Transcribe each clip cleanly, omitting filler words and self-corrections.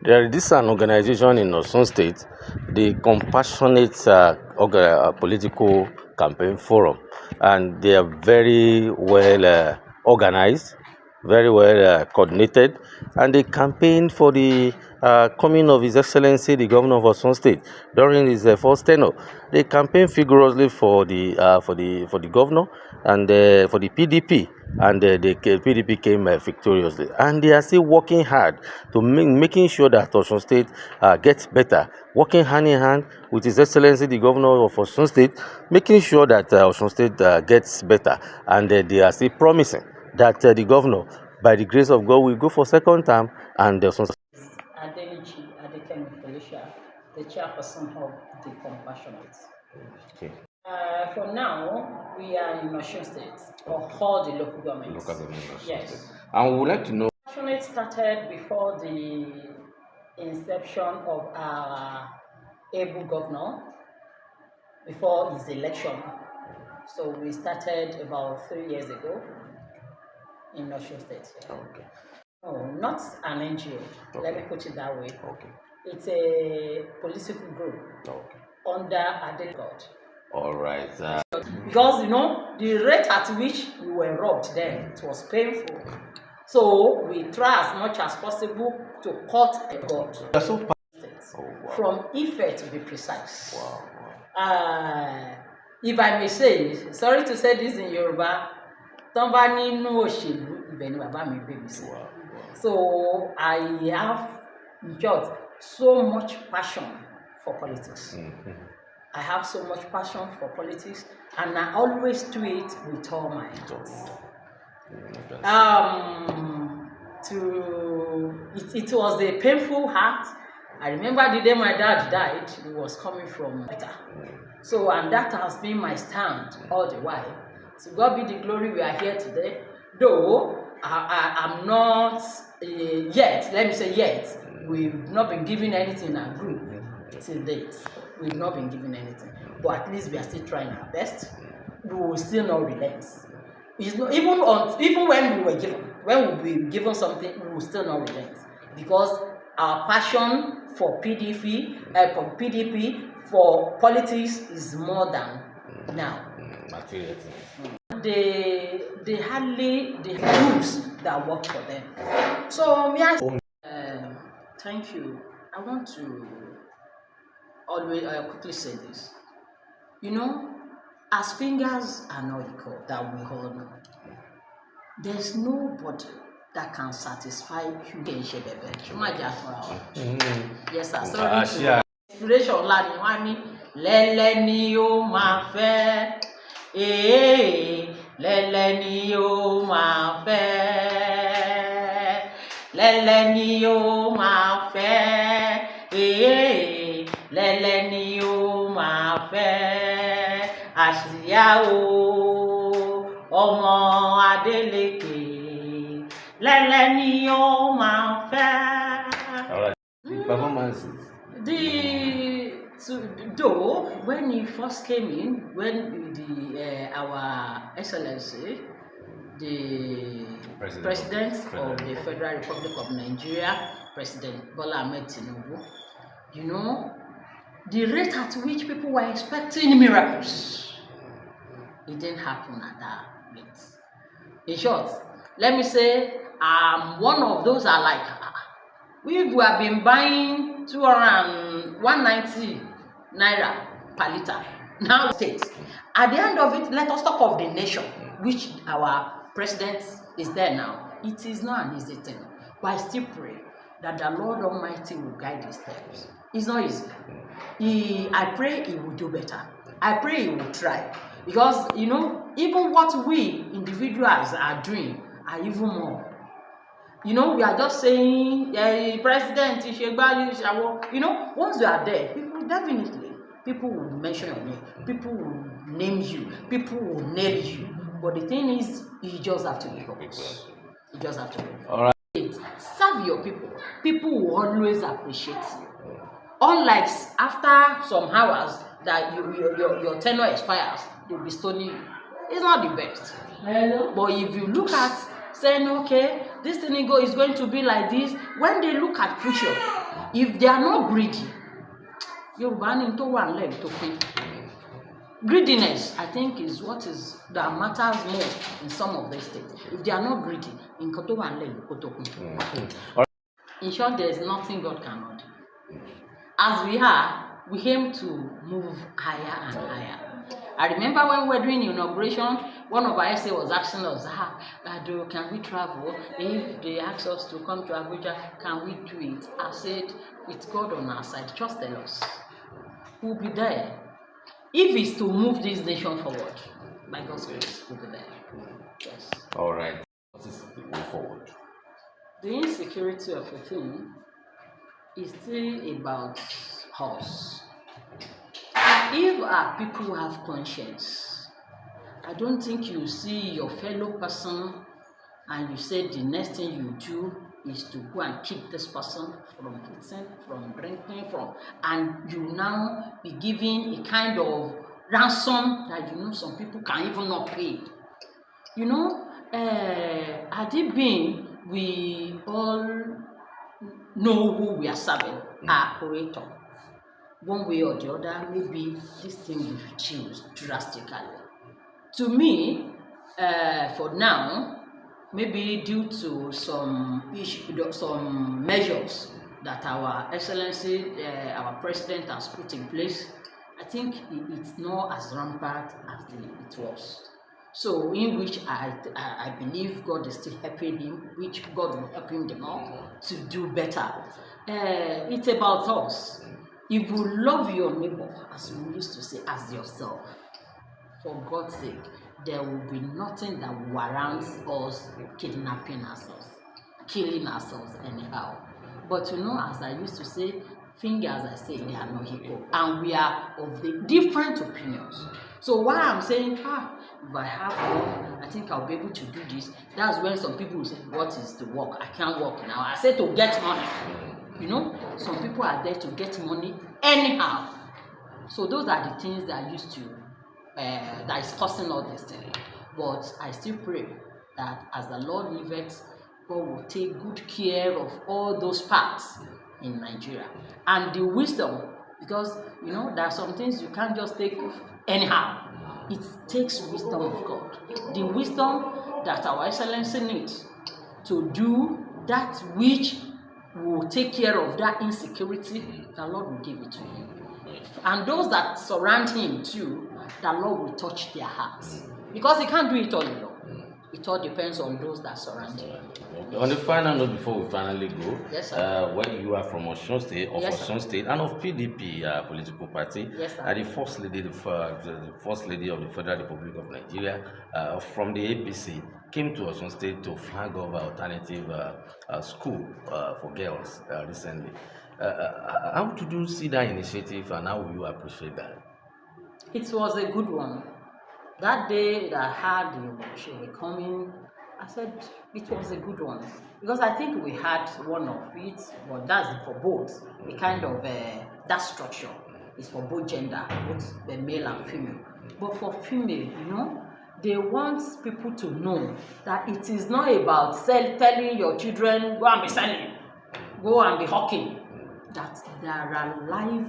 There is an organization in Osun State, the Compassionate Political Campaign Forum, and they are very well organized, very well coordinated, and they campaign for the coming of His Excellency, the Governor of Osun State, during his first tenure. They campaigned vigorously for the governor and for the PDP, and the PDP came victoriously. And they are still working hard to making sure that Osun State gets better, working hand in hand with His Excellency, the Governor of Osun State, making sure that Osun State gets better. And they are still promising that the governor, by the grace of God, will go for second term, and Osun State. Adeleke, the Chairperson of the Compassionate. Okay. For now, we are in Osun State, or all the local governments. Yes. State. And we would like to know. Compassionate started before the inception of our able governor, before his election. So we started about 3 years ago in Osun State. Okay. No, not an NGO. Okay. Let me put it that way. Okay. It's a political group under Adeleke. All right. Because the rate at which we were robbed then, it was painful. So we try as much as possible to cut a cord. From Ife, to be precise. Wow. If I may say, sorry to say this in Yoruba, somebody knows so I have, in short, so much passion for politics. Mm-hmm. I have so much passion for politics, and I always do it with all my heart. It was a painful act. I remember the day my dad died, he was coming from Peter. So, and that has been my stand all the while. So God be the glory, we are here today. Though I'm not yet, let me say yet, we've not been given anything in our group till date. We've not been given anything. But at least we are still trying our best. We will still not relent. It's not, even when we were given something, we will still not relent. Because our passion for PDP, for politics is more than now. They hardly the groups that work for them. So thank you. I want to always quickly say this. As fingers are not equal, that we all know, there's nobody that can satisfy human baby. Yes, sir. Sorry. Inspiration ńlá ni wọ́n ní lẹ́lẹ́ ni ó máa fẹ́, lẹ́lẹ́ ni ó máa fẹ́, lẹ́lẹ́ ni ó máa fẹ́, lẹ́lẹ́ ni ó máa fẹ́, àṣìyá o ọmọ Adeleke, lẹ́lẹ́ ni ó máa fẹ́. All right. Performances. Though when he first came in, when our Excellency, the President of the Federal Republic of Nigeria, President Bola Ahmed Tinubu, the rate at which people were expecting miracles, it didn't happen at that rate. In short, let me say, I'm one of those that are like, we have been buying 190 naira per liter. Now state. At the end of it, let us talk of the nation, which our president is there now. It is not an easy thing. But I still pray that the Lord Almighty will guide his steps. It's not easy. I pray he will do better. I pray he will try. Because, even what we individuals are doing are even more. We are just saying, President, once you are there, people will mention your name, people will name you, people will nail you. But the thing is, you just have to be focused. You just have to be focused. All right. Serve your people. People will always appreciate you. Unlike after some hours that your tenure expires, they'll be stoning you. It's not the best. But if you look at saying, okay, this thing is going to be like this. When they look at future, if they are not greedy, greediness, I think, is what is that matters most in some of the states. If they are not greedy, in short, there is nothing God cannot do. As we are, we aim to move higher and higher. I remember when we were doing inauguration, one of our SA was asking us, can we travel? If they ask us to come to Abuja, can we do it? I said, with God on our side, just tell us. We'll be there. If it's to move this nation forward, by God's grace, we'll be there. Yes. All right. What is the way forward? The insecurity of a thing is still about us. If our people have conscience, I don't think you see your fellow person and you say the next thing you do is to go and keep this person from eating, from drinking, and you now be giving a kind of ransom that some people can even not pay. Had it been we all know who we are serving, our creator, one way or the other, maybe this thing will reduce drastically. To me, for now, maybe due to some measures that our Excellency, our President has put in place, I think it's not as rampant as it was. So, in which I believe God is still helping him, which God will help him the more to do better. It's about us. If you love your neighbor, as we used to say, as yourself, for God's sake, there will be nothing that warrants us kidnapping ourselves, killing ourselves anyhow. But as I used to say, fingers, I say, they are not equal, and we are of the different opinions. So why I'm saying, if I have work, I think I'll be able to do this. That's when some people will say, what is the work? I can't work now. I say to get money. Some people are there to get money anyhow. So those are the things that used to, that is causing all this thing. But I still pray that as the Lord liveth, God will take good care of all those parts in Nigeria. And the wisdom, because, there are some things you can't just take anyhow. It takes wisdom of God. The wisdom that our Excellency needs to do that which will take care of that insecurity, the Lord will give it to him. And those that surround him too, the Lord will touch their hearts. Because he can't do it all alone. It all depends on those that surround him. Okay. On the final note, before we finally go, yes, sir. When you are from Osun State, Osun State, and of PDP political party, yes, sir. the first lady, the first lady of the Federal Republic of Nigeria, from the APC, came to Osun State to flag off alternative school for girls recently. How did you see that initiative, and how will you appreciate that? It was a good one. That day that I heard she was coming, I said it was a good one. Because I think we had one of it, but that's for both. The kind of, that structure is for both gender, both the male and female. But for female, they want people to know that it is not about telling your children, go and be selling, go and be hawking. That there are life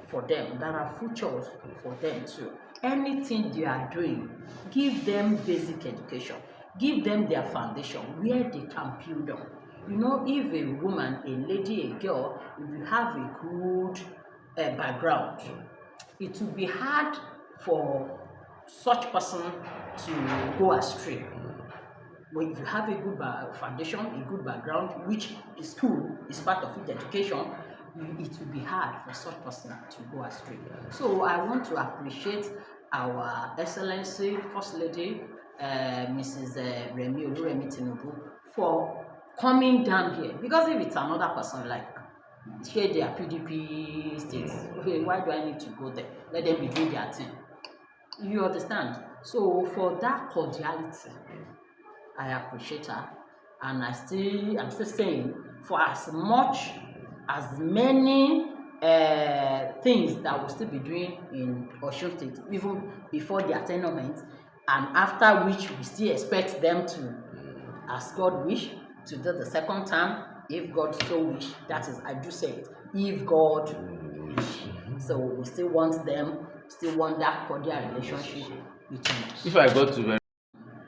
for them, there are futures for them too. Anything they are doing, give them basic education, give them their foundation where they can build on. If a woman, a lady, a girl, if you have a good background, it will be hard for such person to go astray. But if you have a good foundation, a good background, which the school is part of it, education, it will be hard for such person to go astray. So I want to appreciate our Excellency First Lady, Mrs. Remi Tinubu, for coming down here. Because if it's another person like here, they are PDP states, okay, why do I need to go there? Let them be doing their thing. You understand? So for that cordiality, I appreciate her, and I'm still saying, for as much as many things that we'll still be doing in Osun State, even before their tenement, and after which we still expect them to as God wish, to do the second term, if God so wish. That is, I do say it, if God wish. So we still want them, still want that cordial relationship between us. If I go to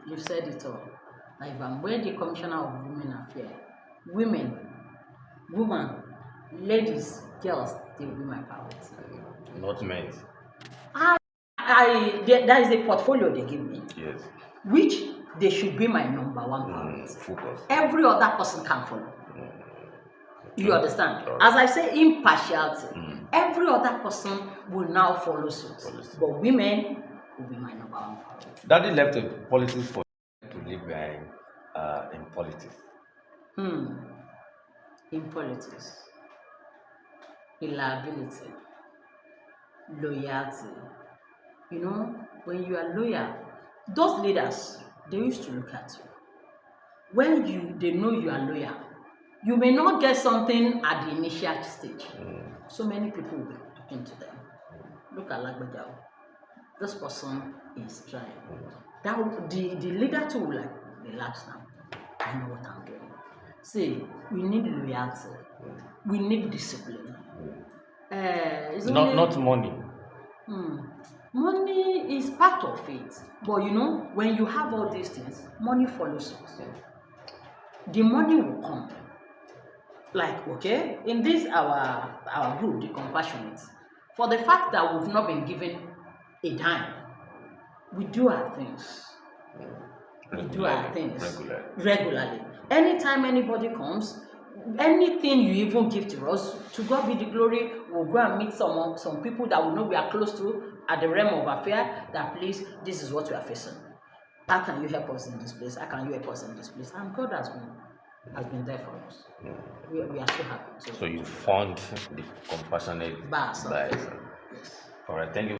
You've said it all. Like if I'm the Commissioner of Women Affairs, women, ladies, girls, they will be my priority. not men. That is a portfolio they give me. Yes. Which they should be my number one priority. Focus. Every other person can follow. You understand? As I say, impartiality. Every other person will now follow suit. But women will be my number one priority. Daddy left a policy for to live behind in politics. In politics, reliability, loyalty. You know, when you are loyal, those leaders, they used to look at you. When they know you are loyal, you may not get something at the initial stage. So many people will be talking to them. Look at Lagbaja. This person is trying. The leader too will relax now. I know what I'm doing. See, we need loyalty. We need discipline. Not money. Money is part of it. But you know, when you have all these things, money follows us. The money will come. Like, okay, in this our group, the compassionate, for the fact that we've not been given a dime, we do our things. Regularly. Anytime anybody comes, anything you even give to us, to God be the glory, we'll go and meet some people that we know we are close to at the realm of affair, that please, this is what we are facing. How can you help us in this place? How can you help us in this place? And God has been there for us. We are so happy. So you fund the compassionate Yes. All right, thank you.